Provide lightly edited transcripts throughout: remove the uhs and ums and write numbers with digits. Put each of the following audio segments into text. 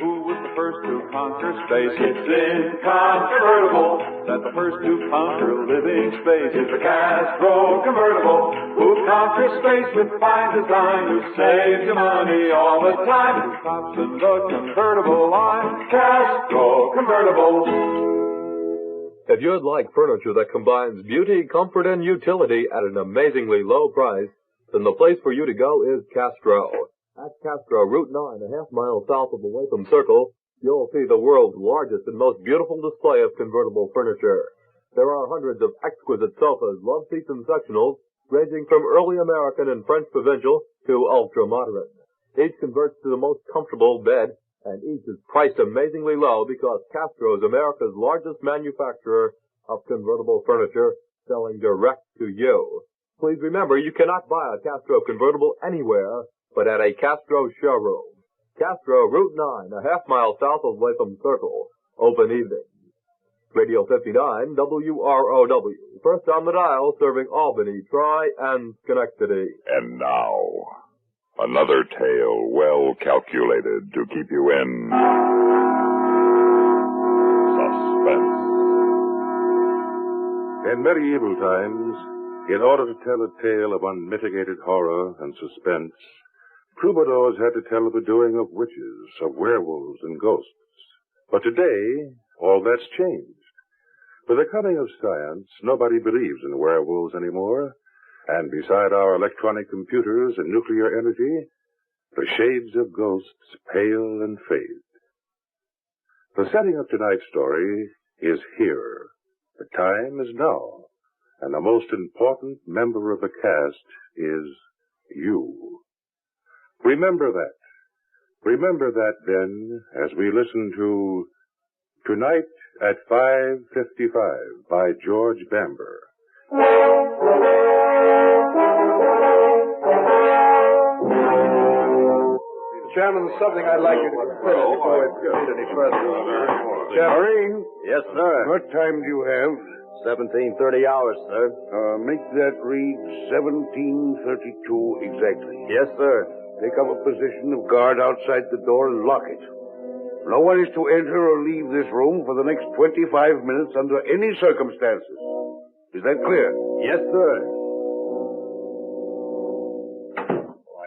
Who was the first to conquer space? It's incontrovertible that the first to conquer living space is the Castro convertible. Who conquers space with fine design, who saves you money all the time, who stops in the convertible line. Castro convertible. If you'd like furniture that combines beauty, comfort, and utility at an amazingly low price, then the place for you to go is Castro. At Castro, Route 9, a half-mile south of the Latham Circle, you'll see the world's largest and most beautiful display of convertible furniture. There are hundreds of exquisite sofas, love seats, and sectionals, ranging from early American and French provincial to ultra-modern. Each converts to the most comfortable bed, and each is priced amazingly low because Castro is America's largest manufacturer of convertible furniture, selling direct to you. Please remember, you cannot buy a Castro convertible anywhere but at a Castro showroom. Castro, Route 9, a half-mile south of Latham Circle. Open evenings. Radio 59, WROW. First on the dial, serving Albany, Troy, and Schenectady. And now, another tale well calculated to keep you in suspense. In medieval times, in order to tell a tale of unmitigated horror and suspense, troubadours had to tell of the doing of witches, of werewolves and ghosts. But today, all that's changed. With the coming of science, nobody believes in werewolves anymore. And beside our electronic computers and nuclear energy, the shades of ghosts pale and fade. The setting of tonight's story is here. The time is now. And the most important member of the cast is you. Remember that. Remember that, then, as we listen to Tonight at 5:55 by George Bamber. Chairman, something I'd like you to consider before we proceed any further. Marlene? Yes, sir. What time do you have? 17:30 hours, sir. Make that read 17:32 exactly. Yes, sir. Take up a position of guard outside the door and lock it. No one is to enter or leave this room for the next 25 minutes under any circumstances. Is that clear? Yes, sir.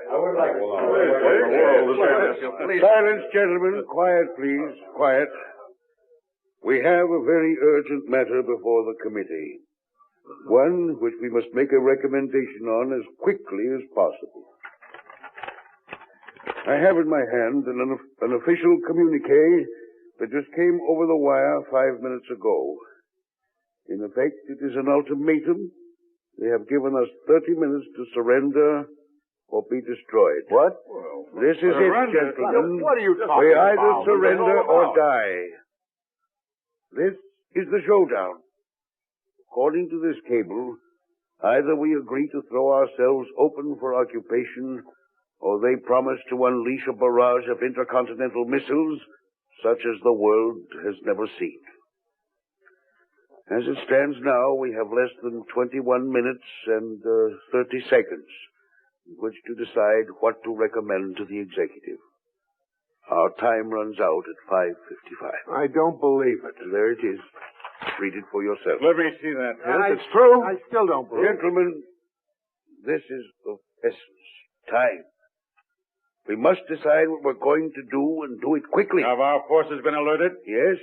I would like to... Silence, gentlemen. Quiet, please. Quiet. We have a very urgent matter before the committee. One which we must make a recommendation on as quickly as possible. I have in my hand an official communique that just came over the wire 5 minutes ago. In effect, it is an ultimatum. They have given us 30 minutes to surrender or be destroyed. What? This is it, gentlemen. What are you talking We about? either surrender or die. This is the showdown. According to this cable, either we agree to throw ourselves open for occupation, or they promise to unleash a barrage of intercontinental missiles such as the world has never seen. As it stands now, we have less than 21 minutes and 30 seconds in which to decide what to recommend to the executive. Our time runs out at 5:55. I don't believe it. There it is. Read it for yourself. Let me see that. It's true. I still don't believe it. Gentlemen, this is of essence. Time. We must decide what we're going to do and do it quickly. Have our forces been alerted? Yes.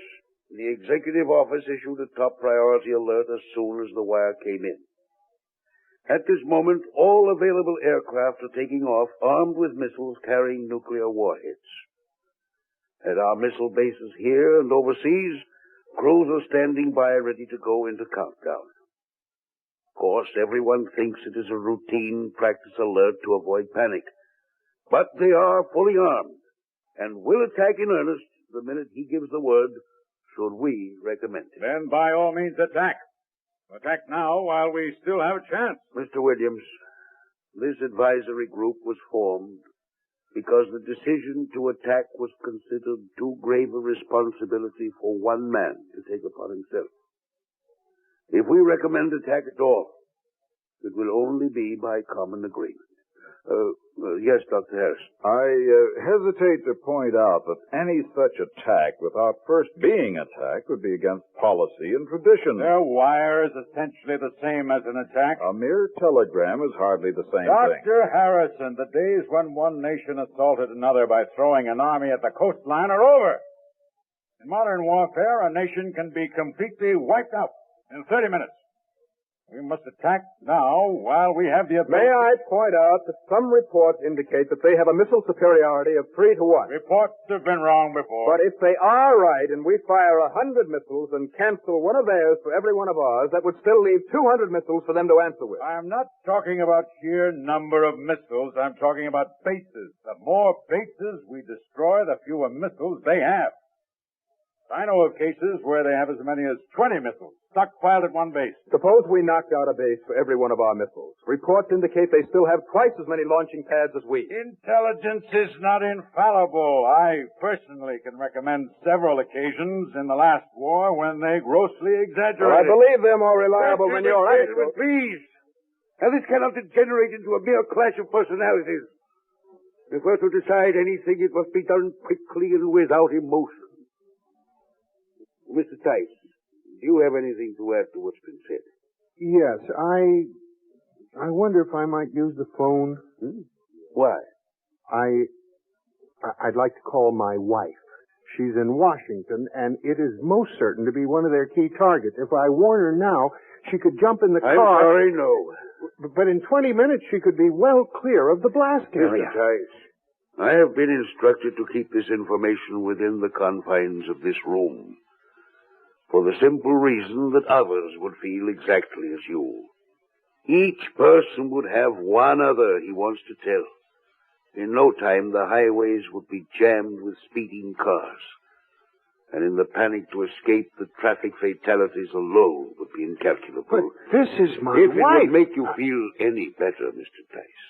The executive office issued a top priority alert as soon as the wire came in. At this moment, all available aircraft are taking off armed with missiles carrying nuclear warheads. At our missile bases here and overseas, crews are standing by ready to go into countdown. Of course, everyone thinks it is a routine practice alert to avoid panic. But they are fully armed and will attack in earnest the minute he gives the word, should we recommend it. Then by all means attack. Attack now while we still have a chance. Mr. Williams, this advisory group was formed because the decision to attack was considered too grave a responsibility for one man to take upon himself. If we recommend attack at all, it will only be by common agreement. Yes, Dr. Harris. I hesitate to point out that any such attack without first being attacked would be against policy and tradition. Their wire is essentially the same as an attack. A mere telegram is hardly the same thing. Dr. Harrison, the days when one nation assaulted another by throwing an army at the coastline are over. In modern warfare, a nation can be completely wiped out in 30 minutes. We must attack now while we have the ability. May I point out that some reports indicate that they have a missile superiority of 3 to 1. Reports have been wrong before. But if they are right and we fire 100 missiles and cancel one of theirs for every one of ours, that would still leave 200 missiles for them to answer with. I'm not talking about sheer number of missiles. I'm talking about bases. The more bases we destroy, the fewer missiles they have. I know of cases where they have as many as 20 missiles stockpiled at one base. Suppose we knocked out a base for every one of our missiles. Reports indicate they still have twice as many launching pads as we. Intelligence is not infallible. I personally can recommend several occasions in the last war when they grossly exaggerated. Well, I believe they're more reliable than your anecdotes. Please. Now, this cannot degenerate into a mere clash of personalities. If we're to decide anything, it must be done quickly and without emotion. Mr. Tice, do you have anything to add to what's been said? Yes, I wonder if I might use the phone. Why? I'd like to call my wife. She's in Washington, and it is most certain to be one of their key targets. If I warn her now, she could jump in the car. I'm sorry, no. But in 20 minutes, she could be well clear of the blast area. Mr. Tice, I have been instructed to keep this information within the confines of this room, for the simple reason that others would feel exactly as you. Each person would have one other he wants to tell. In no time, the highways would be jammed with speeding cars. And in the panic to escape, the traffic fatalities alone would be incalculable. But this is my wife. If it would wife. make you feel any better, Mr. Tice,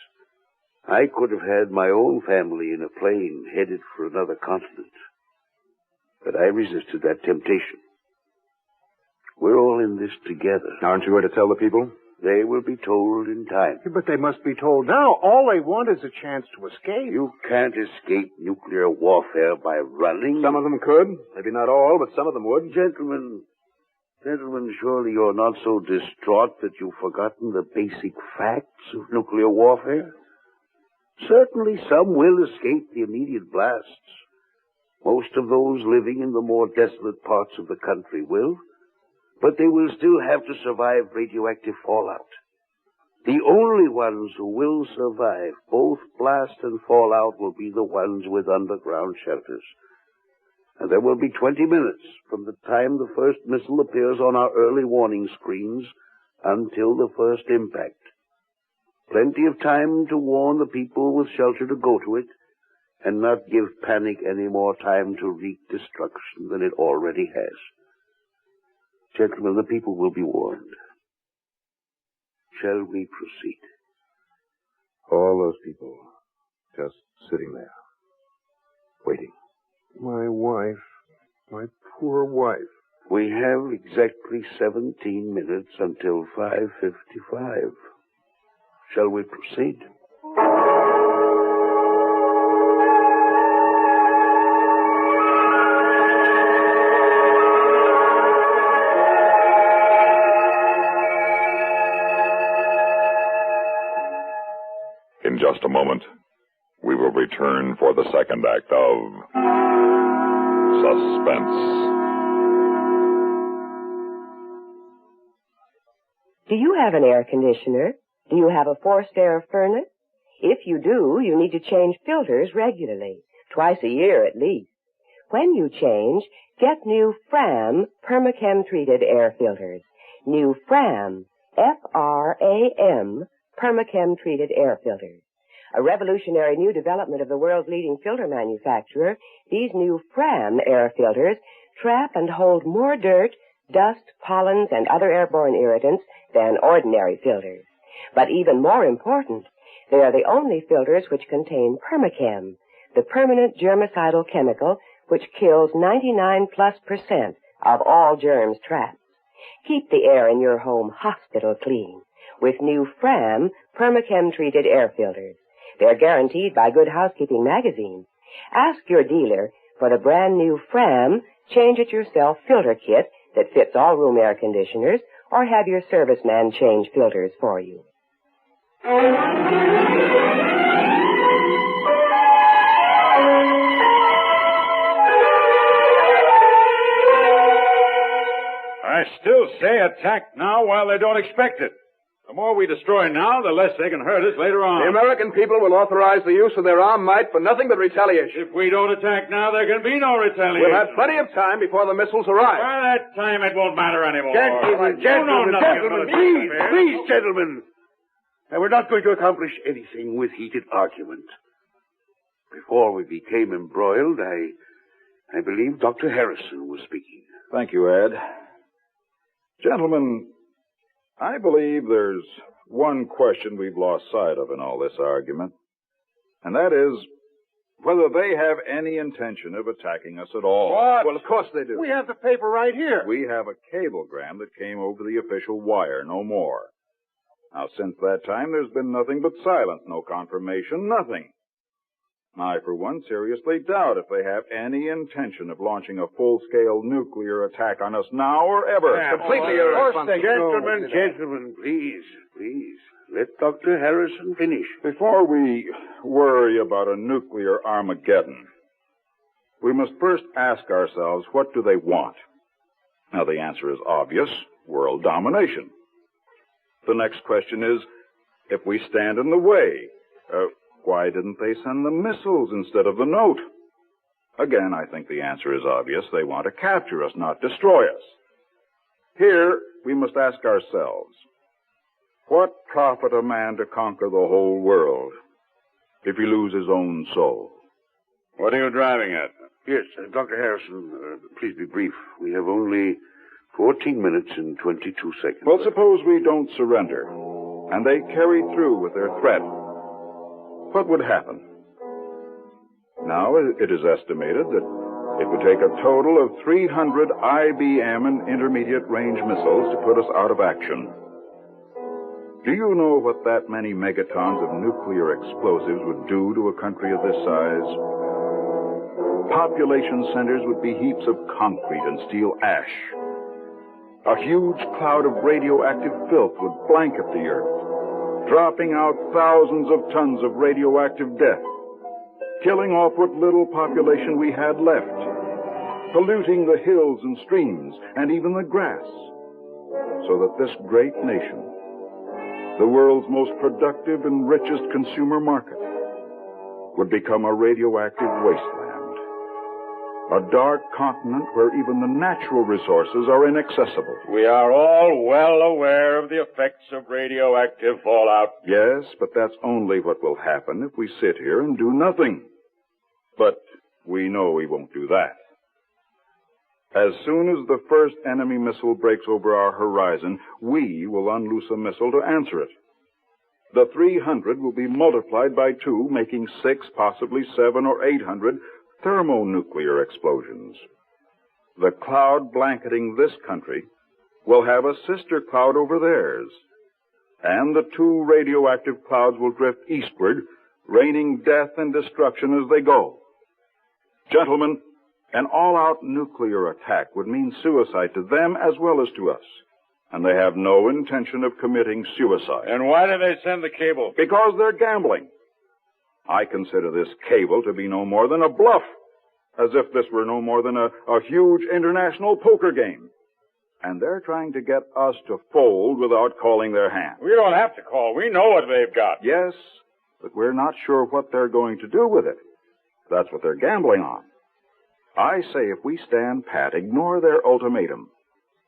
I could have had my own family in a plane headed for another continent. But I resisted that temptation. We're all in this together. Aren't you going to tell the people? They will be told in time. But they must be told now. All they want is a chance to escape. You can't escape nuclear warfare by running. Some of them could. Maybe not all, but some of them would. Gentlemen, surely you're not so distraught that you've forgotten the basic facts of nuclear warfare? Certainly some will escape the immediate blasts. Most of those living in the more desolate parts of the country will. But they will still have to survive radioactive fallout. The only ones who will survive both blast and fallout will be the ones with underground shelters. And there will be 20 minutes from the time the first missile appears on our early warning screens until the first impact. Plenty of time to warn the people with shelter to go to it and not give panic any more time to wreak destruction than it already has. Gentlemen, the people will be warned. Shall we proceed? All those people just sitting there, waiting. My wife. My poor wife. We have exactly 17 minutes until 5:55. Shall we proceed? In just a moment, we will return for the second act of Suspense. Do you have an air conditioner? Do you have a forced air furnace? If you do, you need to change filters regularly, twice a year at least. When you change, get new Fram Permachem-treated air filters. New Fram, F-R-A-M, Permachem-treated air filters. A revolutionary new development of the world's leading filter manufacturer, these new Fram air filters trap and hold more dirt, dust, pollens, and other airborne irritants than ordinary filters. But even more important, they are the only filters which contain Permachem, the permanent germicidal chemical which kills 99+% of all germs trapped. Keep the air in your home hospital clean with new Fram Permachem-treated air filters. They're guaranteed by Good Housekeeping magazine. Ask your dealer for the brand new Fram change-it-yourself filter kit that fits all room air conditioners, or have your serviceman change filters for you. I still say attack now while they don't expect it. The more we destroy now, the less they can hurt us later on. The American people will authorize the use of their armed might for nothing but retaliation. If we don't attack now, there can be no retaliation. We'll have plenty of time before the missiles arrive. By that time, it won't matter anymore. Please, gentlemen. Now, we're not going to accomplish anything with heated argument. Before we became embroiled, I believe Dr. Harrison was speaking. Thank you, Ed. Gentlemen, I believe there's one question we've lost sight of in all this argument, and that is whether they have any intention of attacking us at all. What? Well, of course they do. We have the paper right here. We have a cablegram that came over the official wire, no more. Now, since that time, there's been nothing but silence, no confirmation, nothing. I, for one, seriously doubt if they have any intention of launching a full-scale nuclear attack on us now or ever. Completely irresponsible. Gentlemen, please. Let Dr. Harrison finish. Before we worry about a nuclear Armageddon, we must first ask ourselves, what do they want? Now, the answer is obvious: world domination. The next question is, if we stand in the way, why didn't they send the missiles instead of the note? Again, I think the answer is obvious. They want to capture us, not destroy us. Here, we must ask ourselves, what profit a man to conquer the whole world if he lose his own soul? What are you driving at? Yes, Dr. Harrison, please be brief. We have only 14 minutes and 22 seconds. Well, suppose we don't surrender, and they carry through with their threat. What would happen? Now, it is estimated that it would take a total of 300 IBM and intermediate-range missiles to put us out of action. Do you know what that many megatons of nuclear explosives would do to a country of this size? Population centers would be heaps of concrete and steel ash. A huge cloud of radioactive filth would blanket the earth, dropping out thousands of tons of radioactive death, killing off what little population we had left, polluting the hills and streams and even the grass, so that this great nation, the world's most productive and richest consumer market, would become a radioactive wasteland, a dark continent where even the natural resources are inaccessible. We are all well aware of the effects of radioactive fallout. Yes, but that's only what will happen if we sit here and do nothing. But we know we won't do that. As soon as the first enemy missile breaks over our horizon, we will unloose a missile to answer it. The 300 will be multiplied by 2, making 6, possibly 7 or 800 thermonuclear explosions. The cloud blanketing this country will have a sister cloud over theirs, and the 2 radioactive clouds will drift eastward, raining death and destruction as they go. Gentlemen, an all-out nuclear attack would mean suicide to them as well as to us, and they have no intention of committing suicide. And why do they send the cable? Because they're gambling. I consider this cable to be no more than a bluff, as if this were no more than a huge international poker game. And they're trying to get us to fold without calling their hand. We don't have to call. We know what they've got. Yes, but we're not sure what they're going to do with it. That's what they're gambling on. I say if we stand pat, ignore their ultimatum,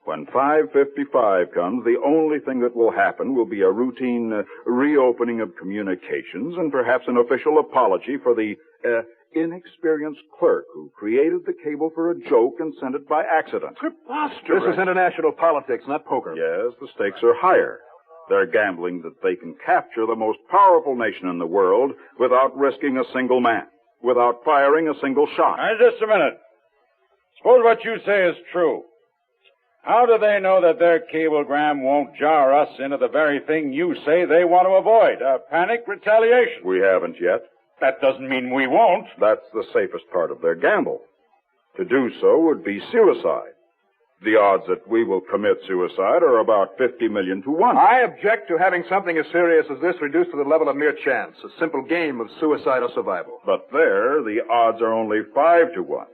when 5:55 comes, the only thing that will happen will be a routine reopening of communications and perhaps an official apology for the inexperienced clerk who created the cable for a joke and sent it by accident. Preposterous. This is international politics, not poker. Yes, the stakes are higher. They're gambling that they can capture the most powerful nation in the world without risking a single man, without firing a single shot. Now, just a minute. Suppose what you say is true. How do they know that their cablegram won't jar us into the very thing you say they want to avoid, a panic retaliation? We haven't yet. That doesn't mean we won't. That's the safest part of their gamble. To do so would be suicide. The odds that we will commit suicide are about 50 million to 1. I object to having something as serious as this reduced to the level of mere chance, a simple game of suicide or survival. But there, the odds are only 5 to 1.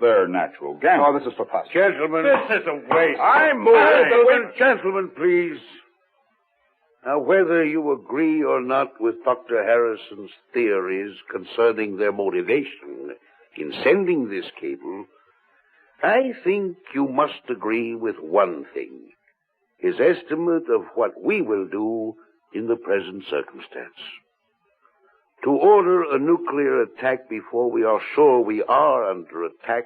They're natural gamble. Oh, this is preposterous. Gentlemen. This is a waste. I'm moving. Gentlemen, please. Now, whether you agree or not with Dr. Harrison's theories concerning their motivation in sending this cable, I think you must agree with one thing, his estimate of what we will do in the present circumstance. To order a nuclear attack before we are sure we are under attack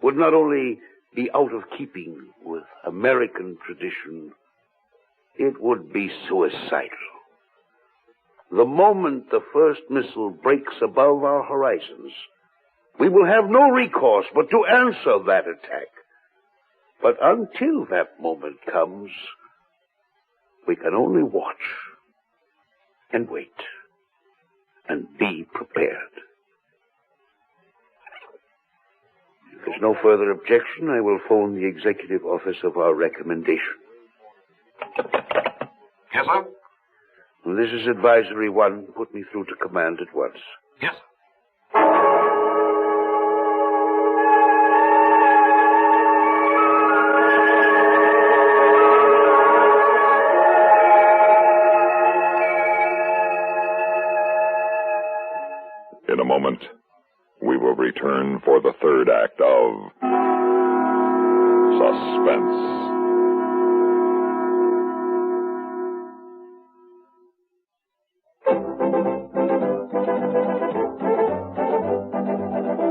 would not only be out of keeping with American tradition, it would be suicidal. The moment the first missile breaks above our horizons, we will have no recourse but to answer that attack. But until that moment comes, we can only watch and wait and be prepared. If there's no further objection, I will phone the executive office of our recommendation. Yes, sir? This is advisory 1. Put me through to command at once. Yes, sir. In a moment, we will return for the third act of Suspense.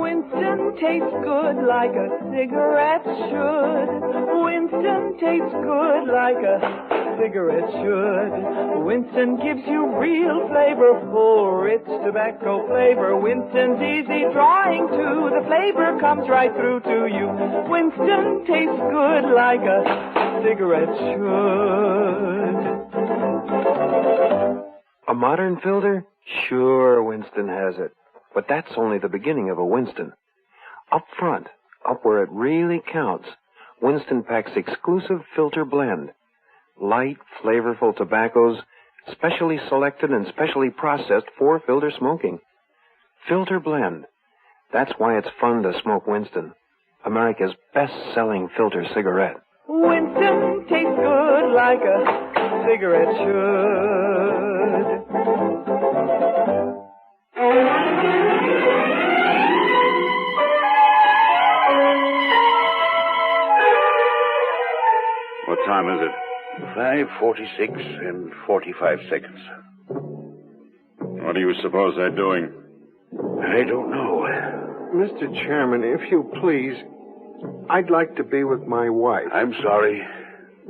Winston tastes good like a cigarette should. Winston tastes good like a cigarette should. Winston gives you real flavor, full, rich tobacco flavor. Winston's easy drawing too. The flavor comes right through to you. Winston tastes good like a cigarette should. A modern filter? Sure, Winston has it. But that's only the beginning of a Winston. Up front, up where it really counts, Winston packs exclusive filter blend. Light, flavorful tobaccos, specially selected and specially processed for filter smoking. Filter blend. That's why it's fun to smoke Winston, America's best-selling filter cigarette. Winston tastes good like a cigarette should. What time is it? 5:46 and 45 seconds. What do you suppose they're doing? I don't know. Mr. Chairman, if you please, I'd like to be with my wife. I'm sorry.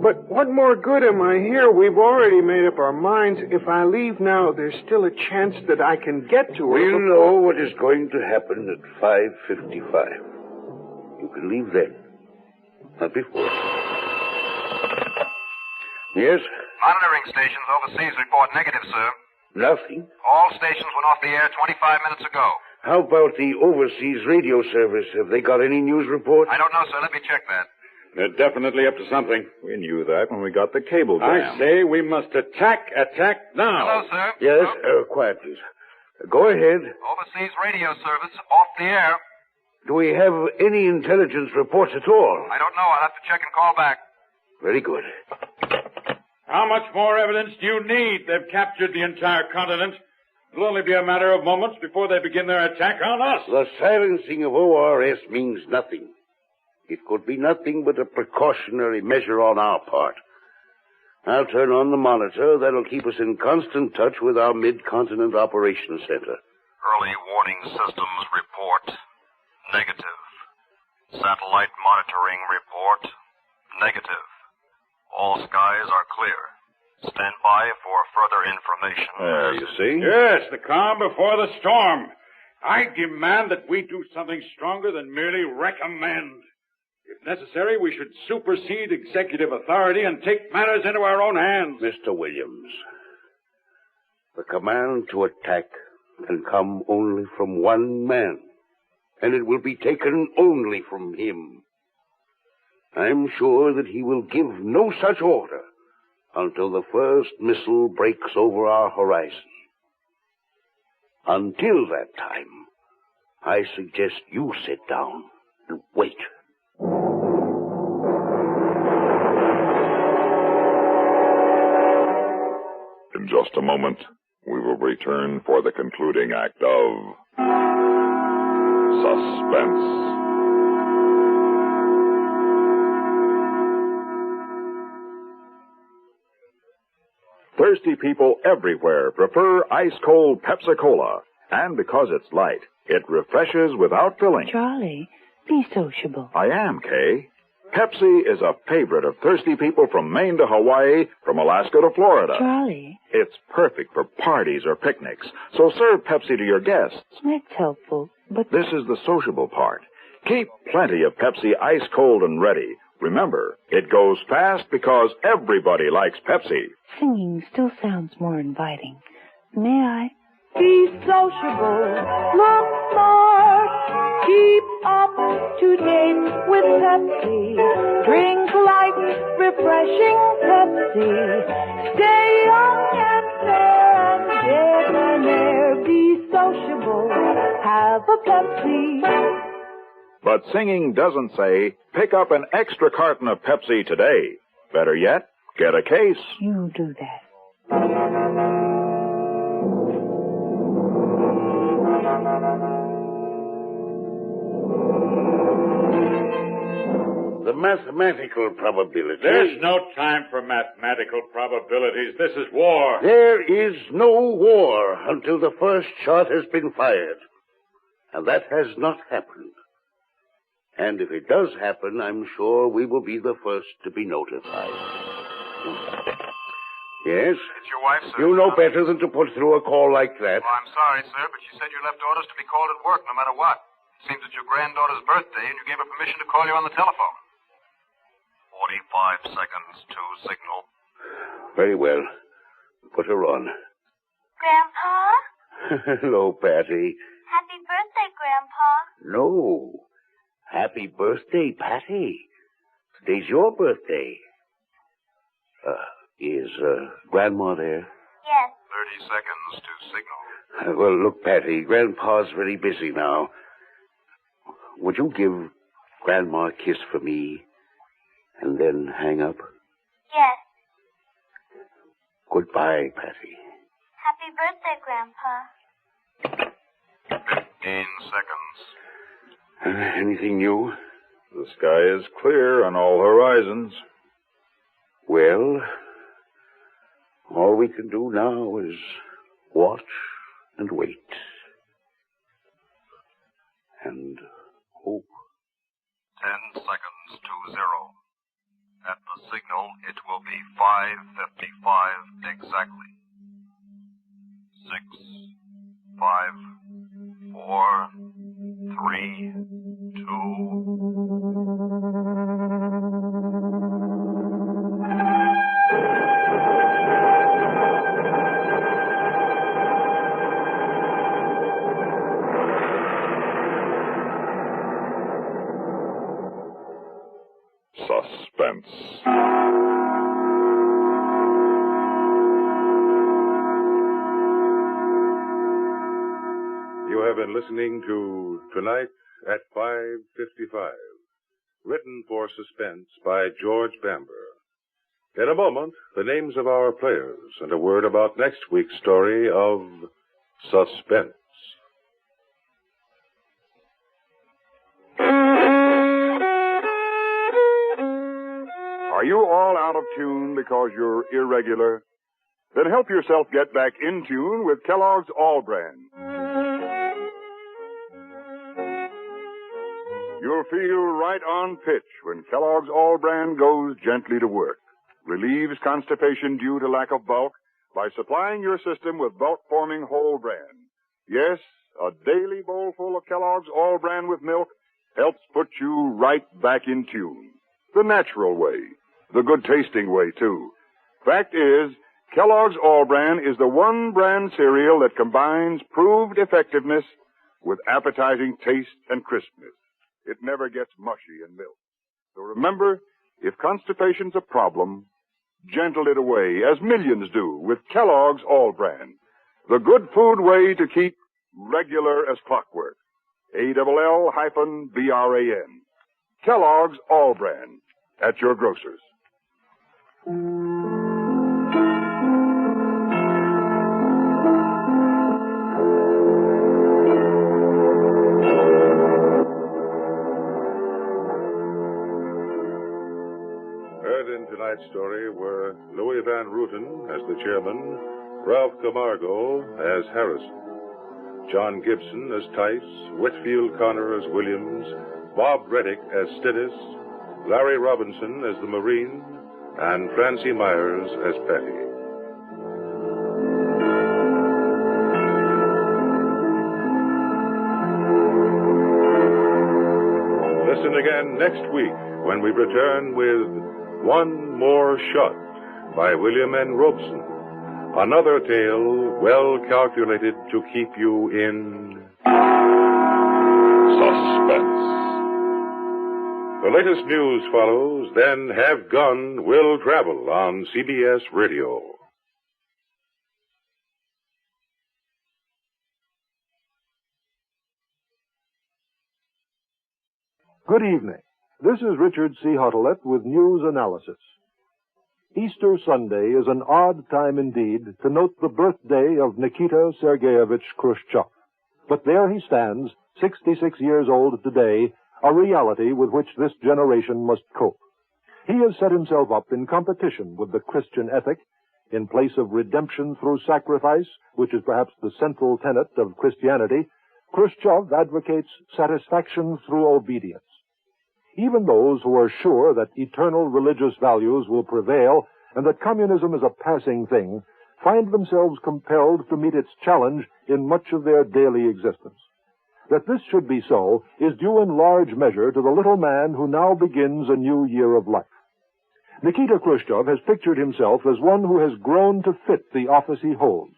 But what more good am I here? We've already made up our minds. If I leave now, there's still a chance that I can get to her. We'll know what is going to happen at 5:55. You can leave then. Not before. Yes? Monitoring stations overseas report negative, sir. Nothing. All stations went off the air 25 minutes ago. How about the overseas radio service? Have they got any news reports? I don't know, sir. Let me check that. They're definitely up to something. We knew that when we got the cable down. I say we must attack now. Hello, sir. Yes? Quiet, please. Go ahead. Overseas radio service off the air. Do we have any intelligence reports at all? I don't know. I'll have to check and call back. Very good. How much more evidence do you need? They've captured the entire continent. It'll only be a matter of moments before they begin their attack on us. The silencing of ORS means nothing. It could be nothing but a precautionary measure on our part. I'll turn on the monitor. That'll keep us in constant touch with our Mid-Continent Operations Center. Early warning systems report negative. Satellite monitoring report negative. All skies are clear. Stand by for further information. There, you see? Yes, the calm before the storm. I demand that we do something stronger than merely recommend. If necessary, we should supersede executive authority and take matters into our own hands. Mr. Williams, the command to attack can come only from one man, and it will be taken only from him. I'm sure that he will give no such order until the first missile breaks over our horizon. Until that time, I suggest you sit down and wait. In just a moment, we will return for the concluding act of Suspense. Thirsty people everywhere prefer ice-cold Pepsi-Cola. And because it's light, it refreshes without filling. Charlie, be sociable. I am, Kay. Pepsi is a favorite of thirsty people from Maine to Hawaii, from Alaska to Florida. Charlie. It's perfect for parties or picnics, so serve Pepsi to your guests. That's helpful, but... This is the sociable part. Keep plenty of Pepsi ice-cold and ready. Remember, it goes fast because everybody likes Pepsi. Singing still sounds more inviting. May I? Be sociable, look smart, keep up to date with Pepsi. Drink light, refreshing Pepsi. Stay young and fair and debonair. Be sociable, have a Pepsi. But singing doesn't say, pick up an extra carton of Pepsi today. Better yet, get a case. You do that. The mathematical probability... There's no time for mathematical probabilities. This is war. There is no war until the first shot has been fired. And that has not happened. And if it does happen, I'm sure we will be the first to be notified. Yes? It's your wife, sir. You know better than to put through a call like that. Well, I'm sorry, sir, but she said you left orders to be called at work no matter what. It seems it's your granddaughter's birthday, and you gave her permission to call you on the telephone. 45 seconds to signal. Very well. Put her on. Grandpa? Hello, Patty. Happy birthday, Grandpa. No. Happy birthday, Patty. Today's your birthday. Is Grandma there? Yes. 30 seconds to signal. Well, look, Patty, Grandpa's very busy now. Would you give Grandma a kiss for me and then hang up? Yes. Goodbye, Patty. Happy birthday, Grandpa. 15 seconds. Anything new? The sky is clear on all horizons. Well, all we can do now is watch and wait. And hope. 10 seconds to 0. At the signal, it will be 5:55 exactly. 6, 5, 4, 3, 2. Suspense. You have been listening to Tonight at 5:55, written for Suspense by George Bamber. In a moment, the names of our players and a word about next week's story of Suspense. Are you all out of tune because you're irregular? Then help yourself get back in tune with Kellogg's All Brand. You'll feel right on pitch when Kellogg's All Brand goes gently to work. Relieves constipation due to lack of bulk by supplying your system with bulk-forming whole bran. Yes, a daily bowlful of Kellogg's All Bran with milk helps put you right back in tune. The natural way. The good-tasting way, too. Fact is, Kellogg's All-Bran is the one brand cereal that combines proved effectiveness with appetizing taste and crispness. It never gets mushy in milk. So remember, if constipation's a problem, gentle it away, as millions do, with Kellogg's All-Bran. The good food way to keep regular as clockwork. ALL-BRAN. Kellogg's All-Bran. At your grocers. Heard in tonight's story were Louis Van Rooten as the chairman, Ralph Camargo as Harrison, John Gibson as Tice, Whitfield Connor as Williams, Bob Reddick as Stinnis, Larry Robinson as the Marine, and Francie Myers as Betty. Listen again next week when we return with One More Shot by William N. Robeson. Another tale well calculated to keep you in suspense. The latest news follows, then Have Gun Will Travel on CBS Radio. Good evening. This is Richard C. Huttelet with news analysis. Easter Sunday is an odd time indeed to note the birthday of Nikita Sergeyevich Khrushchev. But there he stands, 66 years old today, a reality with which this generation must cope. He has set himself up in competition with the Christian ethic. In place of redemption through sacrifice, which is perhaps the central tenet of Christianity, Khrushchev advocates satisfaction through obedience. Even those who are sure that eternal religious values will prevail and that communism is a passing thing find themselves compelled to meet its challenge in much of their daily existence. That this should be so is due in large measure to the little man who now begins a new year of life. Nikita Khrushchev has pictured himself as one who has grown to fit the office he holds.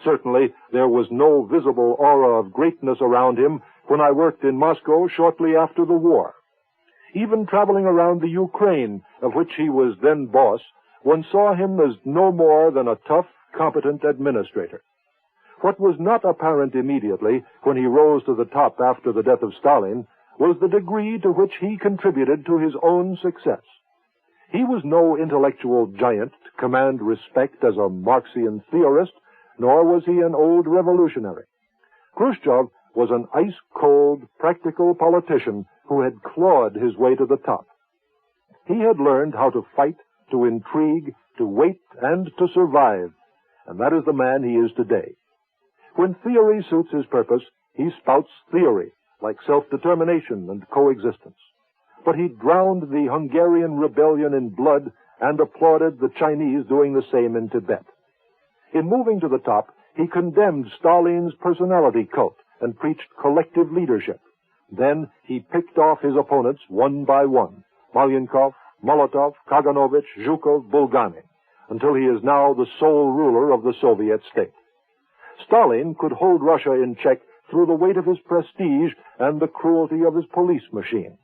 Certainly, there was no visible aura of greatness around him when I worked in Moscow shortly after the war. Even traveling around the Ukraine, of which he was then boss, one saw him as no more than a tough, competent administrator. What was not apparent immediately when he rose to the top after the death of Stalin was the degree to which he contributed to his own success. He was no intellectual giant to command respect as a Marxian theorist, nor was he an old revolutionary. Khrushchev was an ice-cold, practical politician who had clawed his way to the top. He had learned how to fight, to intrigue, to wait, and to survive, and that is the man he is today. When theory suits his purpose, he spouts theory, like self-determination and coexistence. But he drowned the Hungarian rebellion in blood and applauded the Chinese doing the same in Tibet. In moving to the top, he condemned Stalin's personality cult and preached collective leadership. Then he picked off his opponents one by one, Malenkov, Molotov, Kaganovich, Zhukov, Bulganin, until he is now the sole ruler of the Soviet state. Stalin could hold Russia in check through the weight of his prestige and the cruelty of his police machine.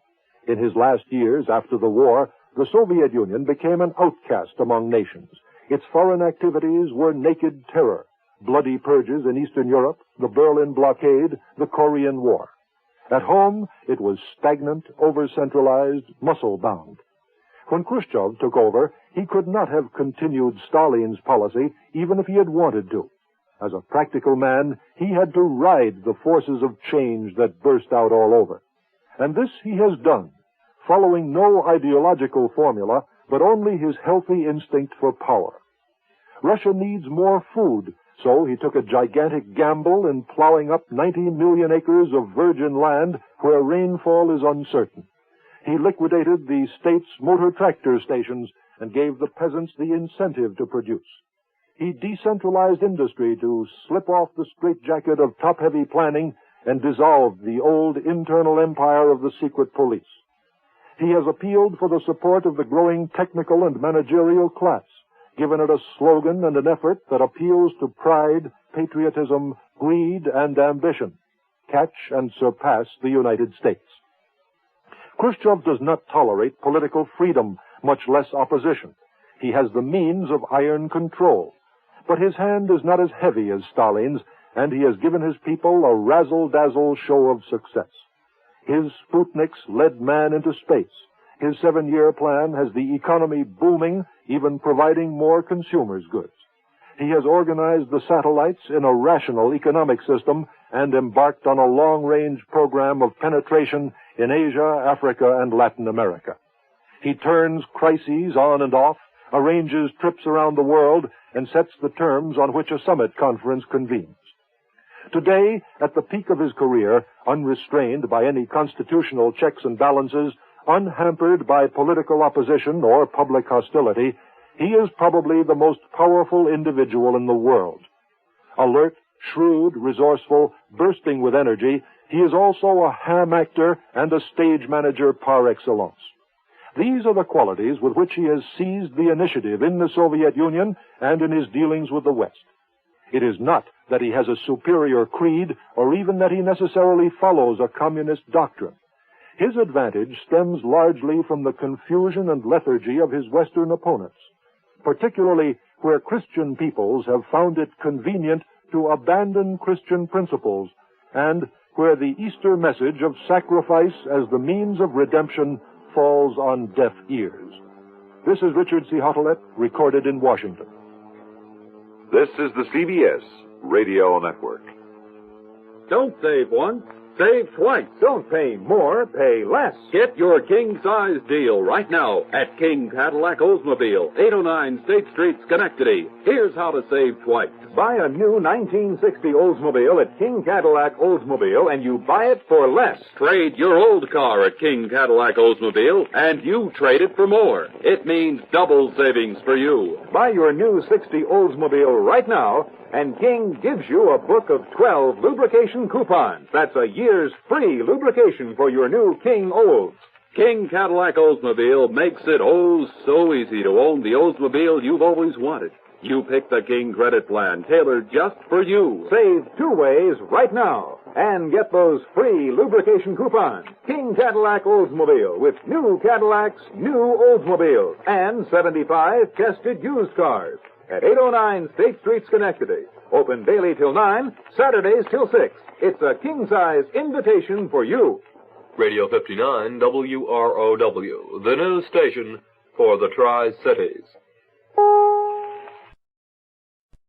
In his last years after the war, the Soviet Union became an outcast among nations. Its foreign activities were naked terror, bloody purges in Eastern Europe, the Berlin blockade, the Korean War. At home, it was stagnant, over-centralized, muscle-bound. When Khrushchev took over, he could not have continued Stalin's policy even if he had wanted to. As a practical man, he had to ride the forces of change that burst out all over. And this he has done, following no ideological formula, but only his healthy instinct for power. Russia needs more food, so he took a gigantic gamble in plowing up 90 million acres of virgin land where rainfall is uncertain. He liquidated the state's motor tractor stations and gave the peasants the incentive to produce. He decentralized industry to slip off the straitjacket of top-heavy planning and dissolved the old internal empire of the secret police. He has appealed for the support of the growing technical and managerial class, given it a slogan and an effort that appeals to pride, patriotism, greed, and ambition. Catch and surpass the United States. Khrushchev does not tolerate political freedom, much less opposition. He has the means of iron control. But his hand is not as heavy as Stalin's, and he has given his people a razzle-dazzle show of success. His Sputniks led man into space. His 7-year plan has the economy booming, even providing more consumers' goods. He has organized the satellites in a rational economic system and embarked on a long-range program of penetration in Asia, Africa, and Latin America. He turns crises on and off, arranges trips around the world, and sets the terms on which a summit conference convenes. Today, at the peak of his career, unrestrained by any constitutional checks and balances, unhampered by political opposition or public hostility, he is probably the most powerful individual in the world. Alert, shrewd, resourceful, bursting with energy, he is also a ham actor and a stage manager par excellence. These are the qualities with which he has seized the initiative in the Soviet Union and in his dealings with the West. It is not that he has a superior creed or even that he necessarily follows a communist doctrine. His advantage stems largely from the confusion and lethargy of his Western opponents, particularly where Christian peoples have found it convenient to abandon Christian principles and where the Easter message of sacrifice as the means of redemption falls on deaf ears. This is Richard C. Hottelet, recorded in Washington. This is the CBS Radio Network. Don't save once, save twice. Don't pay more, pay less. Get your king-size deal right now at King Cadillac Oldsmobile, 809 State Street, Schenectady. Here's how to save twice. Buy a new 1960 Oldsmobile at King Cadillac Oldsmobile and you buy it for less. Trade your old car at King Cadillac Oldsmobile and you trade it for more. It means double savings for you. Buy your new 60 Oldsmobile right now and King gives you a book of 12 lubrication coupons. That's a year's free lubrication for your new King Olds. King Cadillac Oldsmobile makes it so easy to own the Oldsmobile you've always wanted. You pick the King credit plan tailored just for you. Save 2 ways right now and get those free lubrication coupons. King Cadillac Oldsmobile with new Cadillacs, new Oldsmobiles, and 75 tested used cars at 809 State Street, Schenectady. Open daily till 9, Saturdays till 6. It's a king-size invitation for you. Radio 59 WROW, the news station for the Tri-Cities.